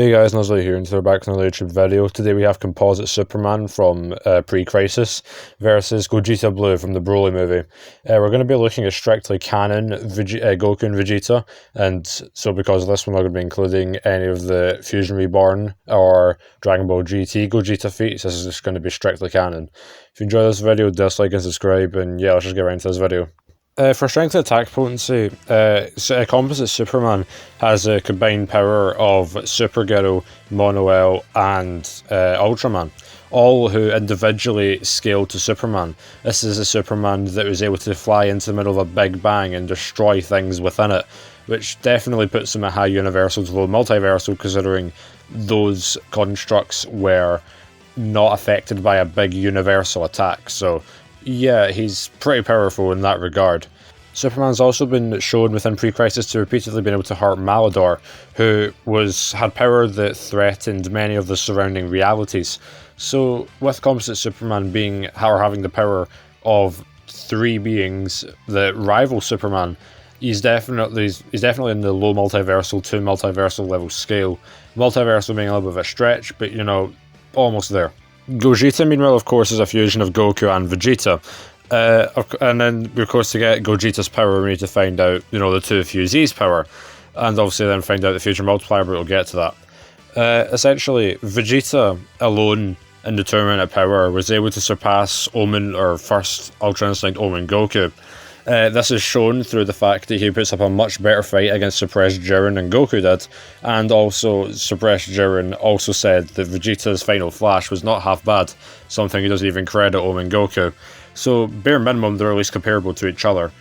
Hey guys, Nuzzy here, and we're back with another YouTube video. Today we have Composite Superman from pre-Crisis versus Gogeta Blue from the Broly movie. We're going to be looking at strictly canon Goku and Vegeta, and so because of this we're not going to be including any of the Fusion Reborn or Dragon Ball GT Gogeta feats. This is just going to be strictly canon. If you enjoy this video, dislike and subscribe, and yeah, let's just get right into this video. For strength and attack potency, Composite Superman has a combined power of Super Ghetto, Mono-L, and Ultraman, all who individually scale to Superman. This is a Superman that was able to fly into the middle of a Big Bang and destroy things within it, which definitely puts him at high universal to low multiversal, considering those constructs were not affected by a big universal attack. So yeah, he's pretty powerful in that regard. Superman's also been shown within pre-Crisis to repeatedly been able to hurt Malador, who had power that threatened many of the surrounding realities. So with Composite Superman having the power of three beings that rival Superman, he's definitely in the low multiversal to multiversal level scale. Multiversal being a little bit of a stretch, but you know, almost there. Gogeta, meanwhile, of course, is a fusion of Goku and Vegeta. And then, of course, to get Gogeta's power, we need to find out, you know, the two fusees' power. And obviously then find out the future multiplier, but we'll get to that. Essentially, Vegeta alone in determinate power was able to surpass Omen, or first Ultra Instinct Omen Goku. This is shown through the fact that he puts up a much better fight against Suppressed Jiren than Goku did, and also Suppressed Jiren also said that Vegeta's final flash was not half bad, something he doesn't even credit Omen Goku. So bare minimum they're at least comparable to each other,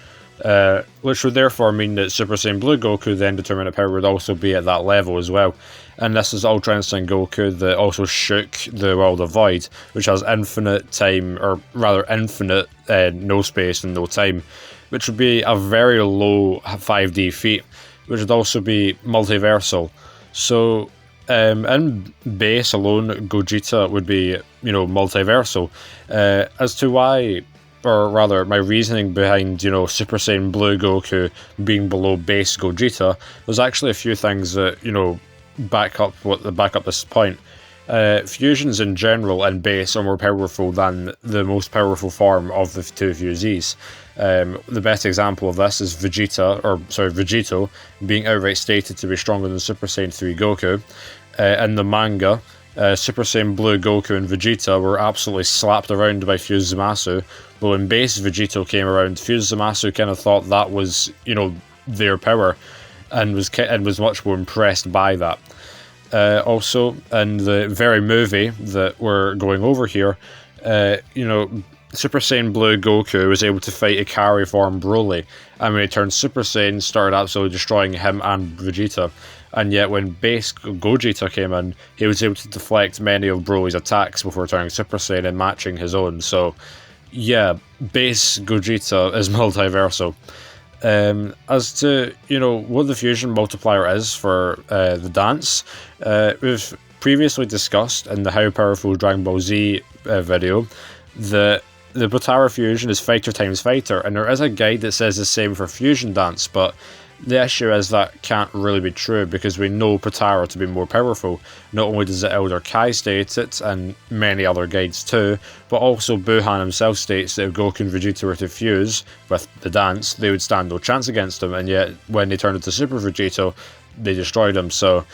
which would therefore mean that Super Saiyan Blue Goku then determinate power would also be at that level as well. And this is Ultra Instinct Goku that also shook the World of Void, which has infinite time, or rather infinite no space and no time, which would be a very low 5D feat, which would also be multiversal. So in base alone, Gogeta would be, you know, multiversal. As to why, or rather my reasoning behind, you know, Super Saiyan Blue Goku being below base Gogeta, there's actually a few things that, you know, back up this point. Fusions in general and base are more powerful than the most powerful form of the two fusees. The best example of this is Vegito being outright stated to be stronger than Super Saiyan 3 Goku. In the manga, Super Saiyan Blue Goku and Vegeta were absolutely slapped around by Fuse Zamasu, but when base Vegito came around, Fuse Zamasu kind of thought that was, you know, their power, and was much more impressed by that. Also, in the very movie that we're going over here, you know, Super Saiyan Blue Goku was able to fight Ikari form Broly, and when he turned Super Saiyan, started absolutely destroying him and Vegeta. And yet when base Gogeta came in, he was able to deflect many of Broly's attacks before turning Super Saiyan and matching his own. So yeah, base Gogeta is multiversal. As to, you know, what the fusion multiplier is for the dance, we've previously discussed in the How Powerful Dragon Ball Z video that the Potara fusion is fighter times fighter, and there is a guide that says the same for fusion dance, but the issue is that can't really be true, because we know Potara to be more powerful. Not only does the Elder Kai state it, and many other guides too, but also Buhan himself states that if Goku and Vegeta were to fuse with the dance, they would stand no chance against him, and yet when they turned into Super Vegito, they destroyed him. So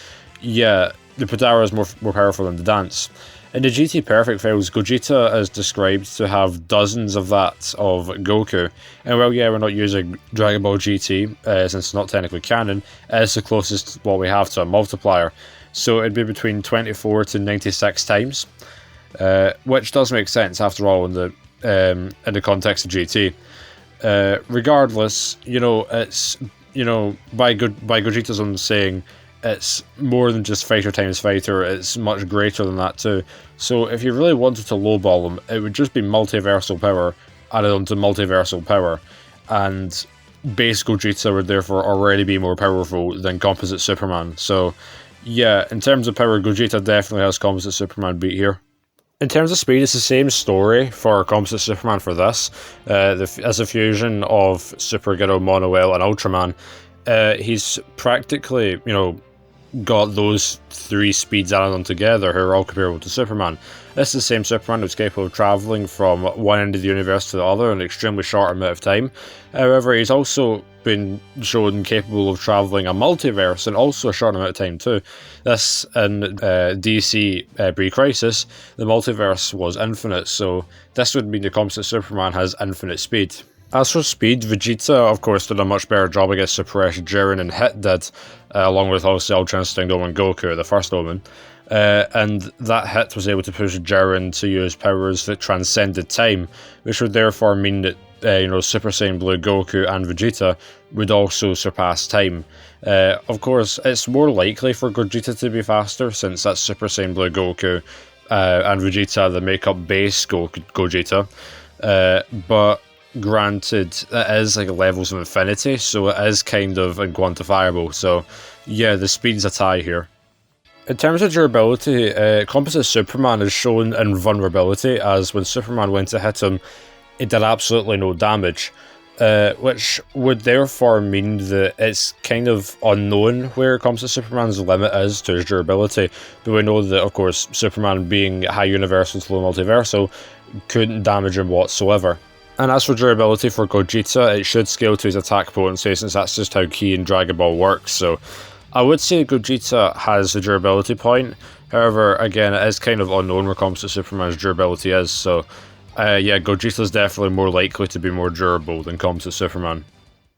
yeah, the Potara is more powerful than the dance. In the GT Perfect files, Gogeta is described to have dozens of that of Goku. And well, yeah, we're not using Dragon Ball GT, since it's not technically canon, it's the closest what we have to a multiplier. So it'd be between 24 to 96 times, which does make sense after all in the context of GT. Regardless, you know, it's, you know, by Gogeta's own saying, it's more than just fighter times fighter, it's much greater than that too. So if you really wanted to lowball him, it would just be multiversal power added onto multiversal power, and base Gogeta would therefore already be more powerful than Composite Superman. So yeah, in terms of power, Gogeta definitely has Composite Superman beat here. In terms of speed, it's the same story for Composite Superman for this. As a fusion of Super Ghetto, Mono-L and Ultraman, he's practically, you know, got those three speeds added on together, who are all comparable to Superman. This is the same Superman who's capable of travelling from one end of the universe to the other in an extremely short amount of time. However, he's also been shown capable of travelling a multiverse in also a short amount of time too. This, in DC pre-Crisis, the multiverse was infinite, so this would mean the Composite Superman has infinite speed. As for speed, Vegeta, of course, did a much better job against Super Ash, Jiren, and Hit did, along with obviously Ultra Instinct Omen Goku, the first Omen. And that Hit was able to push Jiren to use powers that transcended time, which would therefore mean that Super Saiyan Blue Goku and Vegeta would also surpass time. Of course, it's more likely for Gogeta to be faster, since that's Super Saiyan Blue Goku and Vegeta, the make-up base Gogeta. But granted, it is like levels of infinity, so it is kind of unquantifiable. So yeah, the speed's a tie here. In terms of durability, Composite Superman is shown invulnerability, as when Superman went to hit him, it did absolutely no damage, which would therefore mean that it's kind of unknown where Composite Superman's limit is to his durability, but we know that, of course, Superman being high universal to low multiversal couldn't damage him whatsoever. And as for durability for Gogeta, it should scale to his attack potency, since that's just how Ki and Dragon Ball works, so I would say Gogeta has the durability point. However, again, it is kind of unknown where Composite Superman's durability is, so yeah, Gogeta's definitely more likely to be more durable than Composite Superman.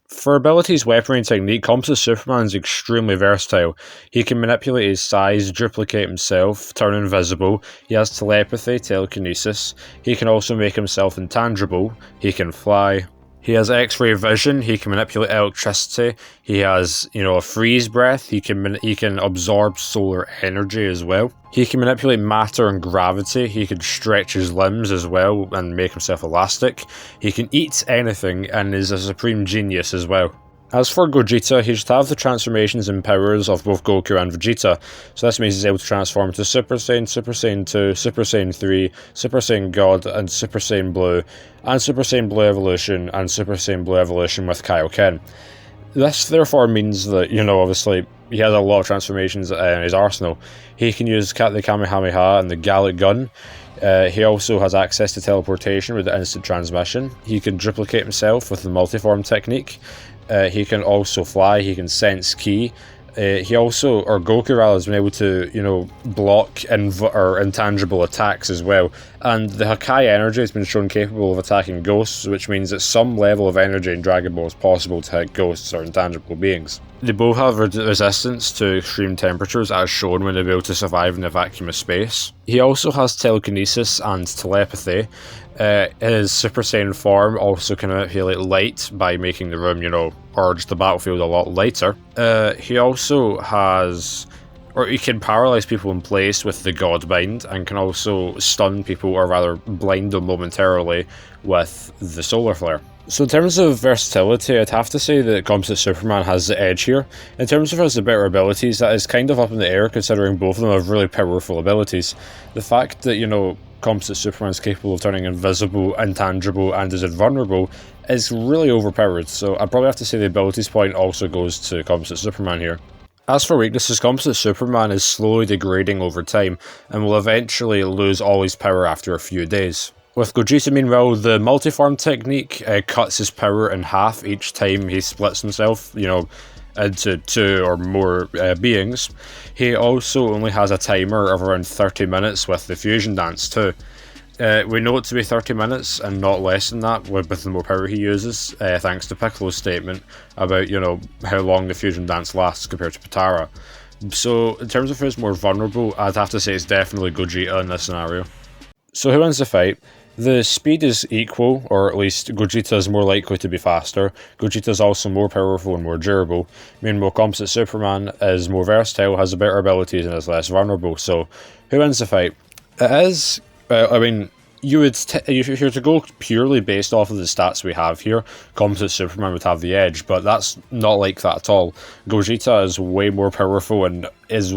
For abilities, weaponry, and technique, Composite Superman is extremely versatile. He can manipulate his size, duplicate himself, turn invisible, he has telepathy, telekinesis, he can also make himself intangible, he can fly, he has X-ray vision, he can manipulate electricity, he has, a freeze breath, he can absorb solar energy as well. He can manipulate matter and gravity, he can stretch his limbs as well and make himself elastic. He can eat anything and is a supreme genius as well. As for Gogeta, he should have the transformations and powers of both Goku and Vegeta, so this means he's able to transform into Super Saiyan, Super Saiyan 2, Super Saiyan 3, Super Saiyan God, and Super Saiyan Blue, and Super Saiyan Blue Evolution, and Super Saiyan Blue Evolution with Kaioken. This therefore means that, obviously, he has a lot of transformations in his arsenal. He can use the Kamehameha and the Gallic Gun. He also has access to teleportation with the instant transmission. He can duplicate himself with the multiform technique. He can also fly, he can sense Ki. Goku rather, has been able to, block intangible attacks as well. And the Hakai energy has been shown capable of attacking ghosts, which means that some level of energy in Dragon Ball is possible to hit ghosts or intangible beings. They both have resistance to extreme temperatures, as shown when they're able to survive in a vacuum of space. He also has telekinesis and telepathy. His Super Saiyan form also can manipulate light by making the room, or just the battlefield a lot lighter. He also has, he can paralyze people in place with the God Bind, and can also stun people, or rather blind them momentarily, with the Solar Flare. So in terms of versatility, I'd have to say that Composite Superman has the edge here. In terms of his better abilities, that is kind of up in the air, considering both of them have really powerful abilities. The fact that, Composite Superman is capable of turning invisible, intangible, and is invulnerable is really overpowered, so I'd probably have to say the abilities point also goes to Composite Superman here. As for weaknesses, Composite Superman is slowly degrading over time, and will eventually lose all his power after a few days. With Gogeta, meanwhile, the multiform technique cuts his power in half each time he splits himself, into two or more beings. He also only has a timer of around 30 minutes with the fusion dance too. We know it to be 30 minutes and not less than that with the more power he uses, thanks to Piccolo's statement about, how long the fusion dance lasts compared to Potara. So in terms of who's more vulnerable, I'd have to say it's definitely Gogeta in this scenario. So who wins the fight? The speed is equal, or at least Gogeta is more likely to be faster. Gogeta is also more powerful and more durable. Meanwhile, Composite Superman is more versatile, has better abilities, and is less vulnerable. So, who wins the fight? It is, if you're to go purely based off of the stats we have here, Composite Superman would have the edge, but that's not like that at all. Gogeta is way more powerful and is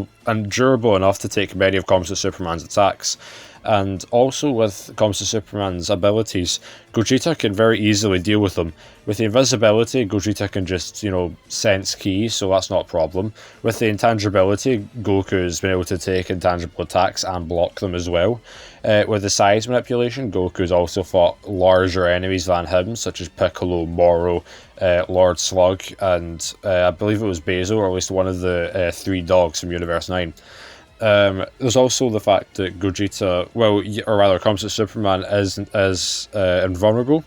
durable enough to take many of Composite Superman's attacks. And also with Composite Superman's abilities, Gogeta can very easily deal with them. With the invisibility, Gogeta can just, sense ki, so that's not a problem. With the intangibility, Goku's been able to take intangible attacks and block them as well. With the size manipulation, Goku's also fought larger enemies than him, such as Piccolo, Moro, Lord Slug, and I believe it was Bezo, or at least one of the 3 dogs from Universe 9. There's also the fact that Gogeta, or rather Composite Superman is invulnerable,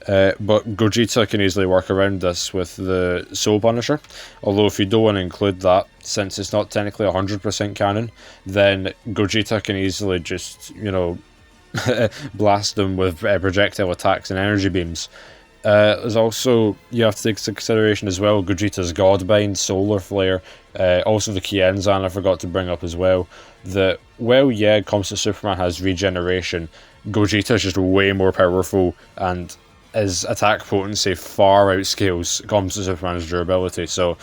but Gogeta can easily work around this with the Soul Punisher. Although if you don't want to include that, since it's not technically 100% canon, then Gogeta can easily just, blast them with projectile attacks and energy beams. There's also, you have to take into consideration as well, Gogeta's Godbind, Solar Flare, also the Kienzan I forgot to bring up as well, that, Composite Superman has regeneration, Gogeta is just way more powerful, and his attack potency far outscales Composite Superman's durability, so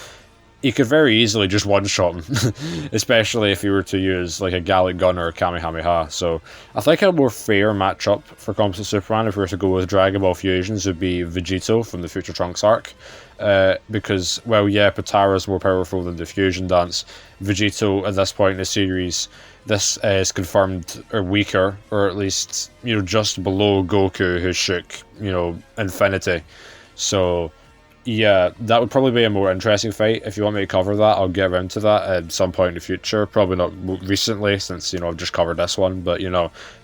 he could very easily just one-shot him, especially if he were to use like a Gallic Gun or a Kamehameha. So I think a more fair matchup for Composite Superman, if we were to go with Dragon Ball Fusions, would be Vegito from the Future Trunks arc. Because, Potara's more powerful than the Fusion Dance. Vegito, at this point in the series, this is confirmed or weaker, or at least, just below Goku, who shook, infinity. So yeah, that would probably be a more interesting fight. If you want me to cover that, I'll get around to that at some point in the future. Probably not recently, since, I've just covered this one. But,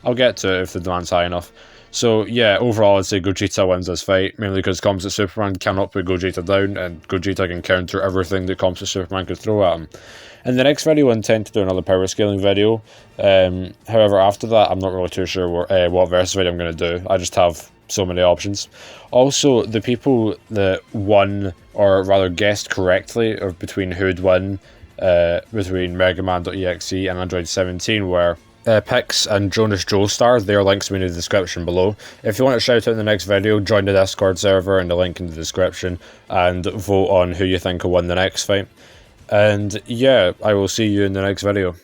I'll get to it if the demand's high enough. So, yeah, overall, I'd say Gogeta wins this fight, mainly because Composite Superman cannot put Gogeta down, and Gogeta can counter everything that Composite Superman could throw at him. In the next video, I intend to do another power scaling video. However, after that, I'm not really too sure what versus video I'm going to do. I just have so many options. Also, the people that won, or rather guessed correctly, of between who'd win between Megaman.exe and Android 17 were Pix and Jonas Joestar. Their links will be in the description below. If you want to shout out in the next video, join the Discord server and the link in the description, and vote on who you think will win the next fight. And yeah, I will see you in the next video.